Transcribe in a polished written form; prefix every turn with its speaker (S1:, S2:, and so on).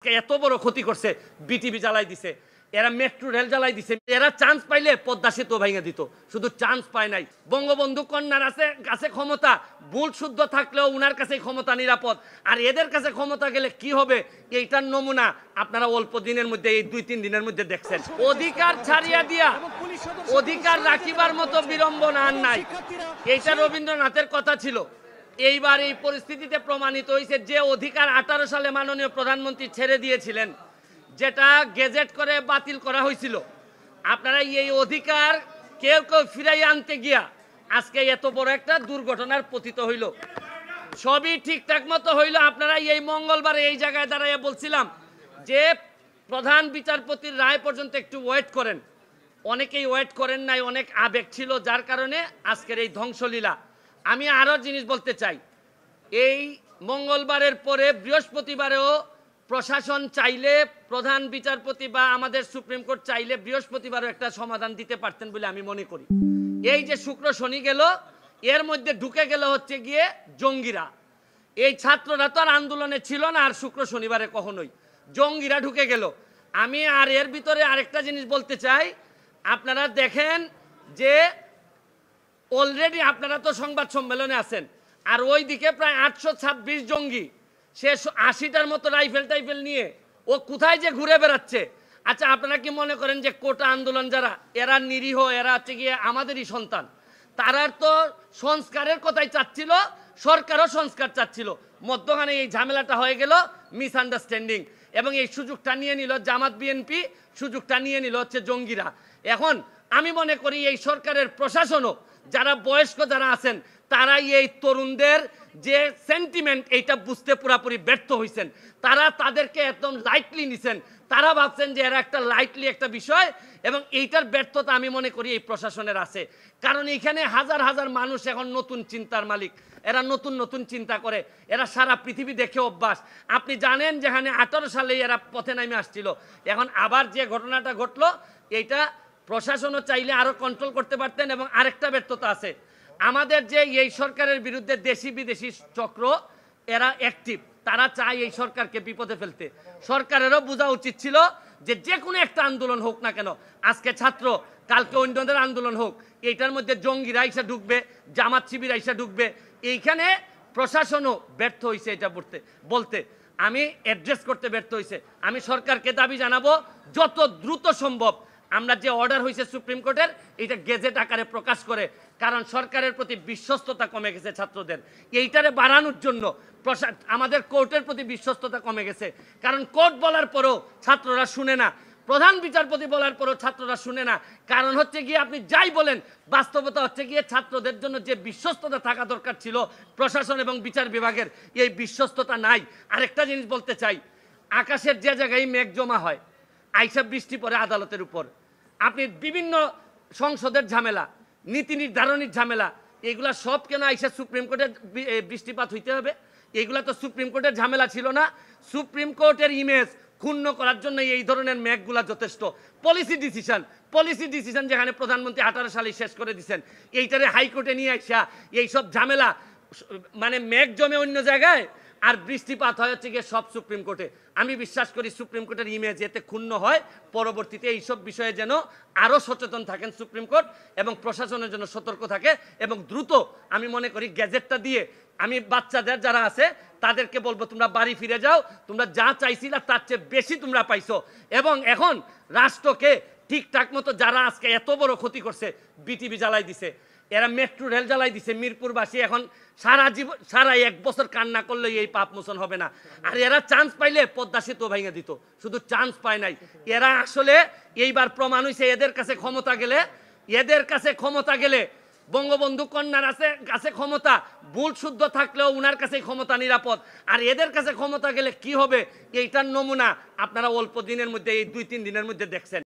S1: এত বড় ক্ষতি করছে, বিটিভি জ্বালাই দিছে, এরা মেট্রো রেল জ্বালাই দিছে, এরা চান্স পাইলে পদ্মা সেতু ভাঙা দিত, শুধু চান্স পায় নাই। বঙ্গবন্ধু কন্যার কাছে ক্ষমতা ভুল শুদ্ধ থাকলেও উনার কাছে ক্ষমতা নিরাপদ, আর এদের কাছে ক্ষমতা গেলে কি হবে এইটার নমুনা আপনারা অল্প দিনের মধ্যে, এই 2-3 দিনের মধ্যে দেখছেন। অধিকার ছাড়িয়া দিয়া অধিকার রাখিবার মতো বিড়ম্বনা আর নাই, এইটা রবীন্দ্রনাথের কথা ছিল। এইবার এই পরিস্থিতিতে প্রমাণিত হয়েছে যে অধিকার 18 সালে মাননীয় প্রধানমন্ত্রী ছেড়ে দিয়েছিলেন, যেটা গেজেট করে বাতিল করা হয়েছিল, আপনারা এই অধিকার কেউ কেউ ফিরাই আনতে গিয়া আজকে এত বড় একটা দুর্ঘটনার পতিত হইল। সবই ঠিকঠাক মতো হইল। আপনারা এই মঙ্গলবারে এই জায়গায় দাঁড়াইয়া বলছিলাম যে প্রধান বিচারপতির রায় পর্যন্ত একটু ওয়েট করেন, অনেকেই ওয়েট করেন নাই, অনেক আবেগ ছিল, যার কারণে আজকের এই ধ্বংসলীলা। আমি আরো জিনিস বলতে চাই, এই মঙ্গলবারের পরে বৃহস্পতিবারেও প্রশাসন চাইলে, প্রধান বিচারপতি বা আমাদের সুপ্রিম কোর্ট চাইলে বৃহস্পতিবারও একটা সমাধান দিতে পারতেন বলে আমি মনে করি। এই যে শুক্র শনি গেল, এর মধ্যে ঢুকে গেল হচ্ছে গিয়ে জঙ্গিরা। এই ছাত্ররা তো আর আন্দোলনে ছিল না আর শুক্র শনিবারে কখনোই, জঙ্গিরা ঢুকে গেল। আমি আর এর ভিতরে আরেকটা জিনিস বলতে চাই, আপনারা দেখেন যে অলরেডি আপনারা তো সংবাদ সম্মেলনে আছেন, আর ওইদিকে প্রায় 826 জঙ্গি, সে 80টার মতো রাইফেল নিয়ে ও কোথায় যে ঘুরে বেড়াচ্ছে। আচ্ছা, আপনারা কি মনে করেন যে কোটা আন্দোলন যারা, এরা নিরীহ, এরা হচ্ছে গিয়ে আমাদেরই সন্তান? তারা তো সংস্কারের কথাই চাচ্ছিল, সরকারও সংস্কার চাচ্ছিল, মধ্যখানে এই ঝামেলাটা হয়ে গেল মিসআন্ডারস্ট্যান্ডিং, এবং এই সুযোগটা নিয়ে নিল জামাত বিএনপি, সুযোগটা নিয়ে নিল হচ্ছে জঙ্গিরা। এখন আমি মনে করি এই সরকারের প্রশাসনও, যারা বয়স্ক যারা আছেন, তারাই এই তরুণদের যে সেন্টিমেন্ট এইটা বুঝতে পুরাপুরি ব্যর্থ হয়েছেন। তারা তাদেরকে একদম লাইটলি নিছেন, তারা ভাবছেন যে এরা একটা লাইটলি একটা বিষয়, এবং এইটার ব্যর্থতা আমি মনে করি এই প্রশাসনের আছে। কারণ এখানে হাজার হাজার মানুষ এখন নতুন চিন্তার মালিক, এরা নতুন নতুন চিন্তা করে, এরা সারা পৃথিবী দেখে অভ্যাস। আপনি জানেন যেখানে 18 সালে এরা পথে নামে আসছিল, এখন আবার যে ঘটনাটা ঘটলো, এইটা প্রশাসনও চাইলে আরো কন্ট্রোল করতে পারতেন। এবং আরেকটা ব্যর্থতা আছে, আমাদের যে এই সরকারের বিরুদ্ধে দেশি বিদেশি চক্র, এরা অ্যাক্টিভ, তারা চায় এই সরকারকে বিপদে ফেলতে। সরকারেরও বোঝা উচিত ছিল যে কোনো একটা আন্দোলন হোক না কেন, আজকে ছাত্র, কালকে অন্যদের আন্দোলন হোক, এইটার মধ্যে জঙ্গিরা আইসা ঢুকবে, জামাত শিবির আইসা ঢুকবে। এইখানে প্রশাসনও ব্যর্থ হয়েছে, এটা বলতে আমি অ্যাড্রেস করতে ব্যর্থ হয়েছে। আমি সরকারকে দাবি জানাবো, যত দ্রুত সম্ভব আমরা যে অর্ডার হয়েছে সুপ্রিম কোর্টের, এটা গেজেট আকারে প্রকাশ করে, কারণ সরকারের প্রতি বিশ্বস্ততা কমে গেছে ছাত্রদের, এইটারে বাড়ানোর জন্য আমাদের কোর্টের প্রতি বিশ্বস্ততা কমে গেছে। কারণ কোর্ট বলার পরও ছাত্ররা শুনে না, প্রধান বিচারপতি বলার পরও ছাত্ররা শুনে না। কারণ হচ্ছে গিয়ে আপনি যাই বলেন, বাস্তবতা হচ্ছে গিয়ে ছাত্রদের জন্য যে বিশ্বস্ততা থাকা দরকার ছিল প্রশাসন এবং বিচার বিভাগের, এই বিশ্বস্ততা নাই। আরেকটা জিনিস বলতে চাই, আকাশের যে জায়গায় মেঘ জমা হয়, আইসা বৃষ্টি পড়ে আদালতের উপর, আপনি বিভিন্ন সংসদের ঝামেলা, নীতি নির্ধারণের ঝামেলা, এগুলা সব কেন আইসা সুপ্রিম কোর্টের বৃষ্টিপাত হইতে হবে? এগুলা তো সুপ্রিম কোর্টের ঝামেলা ছিল না। সুপ্রিম কোর্টের ইমেজ ক্ষুণ্ণ করার জন্য এই ধরনের মেঘগুলা যথেষ্ট। পলিসি ডিসিশন যেখানে প্রধানমন্ত্রী 18 সালে শেষ করে দিচ্ছেন, এইটারে হাইকোর্টে নিয়ে আসা এইসব ঝামেলা, মানে মেঘ জমে অন্য জায়গায় আর বৃষ্টিপাত হয় হচ্ছে গিয়ে সব সুপ্রিম কোর্টে। আমি বিশ্বাস করি সুপ্রিম কোর্টের ইমেজ এতে ক্ষুণ্ণ হয়, পরবর্তীতে এইসব বিষয়ে যেন আরও সচেতন থাকেন সুপ্রিম কোর্ট, এবং প্রশাসনের জন্য সতর্ক থাকে, এবং দ্রুত আমি মনে করি গ্যাজেটটা দিয়ে আমি বাচ্চাদের যারা আছে তাদেরকে বলবো, তোমরা বাড়ি ফিরে যাও, তোমরা যা চাইছিলা তার চেয়ে বেশি তোমরা পাইছো। এবং এখন রাষ্ট্রকে ঠিকঠাক মতো, যারা আজকে এত বড় ক্ষতি করছে, বিটিভি জ্বালাই দিছে, এরা মেট্রো রেল জ্বালাই দিছে, মিরপুরবাসী এখন সারা 1 বছর কান্না করলে এই পাপ মোচন হবে না। আর এরা চান্স পাইলে পদ্মা সেতু ভাঙা দিত, শুধু চান্স পায় নাই। এরা আসলে এইবার প্রমাণ হয়েছে, এদের কাছে ক্ষমতা গেলে বঙ্গবন্ধু কন্যার কাছে ক্ষমতা ভুল শুদ্ধ থাকলেও উনার কাছেই ক্ষমতা নিরাপদ, আর এদের কাছে ক্ষমতা গেলে কি হবে এইটার নমুনা আপনারা অল্প দিনের মধ্যে, এই 2-3 দিনের মধ্যে দেখছেন।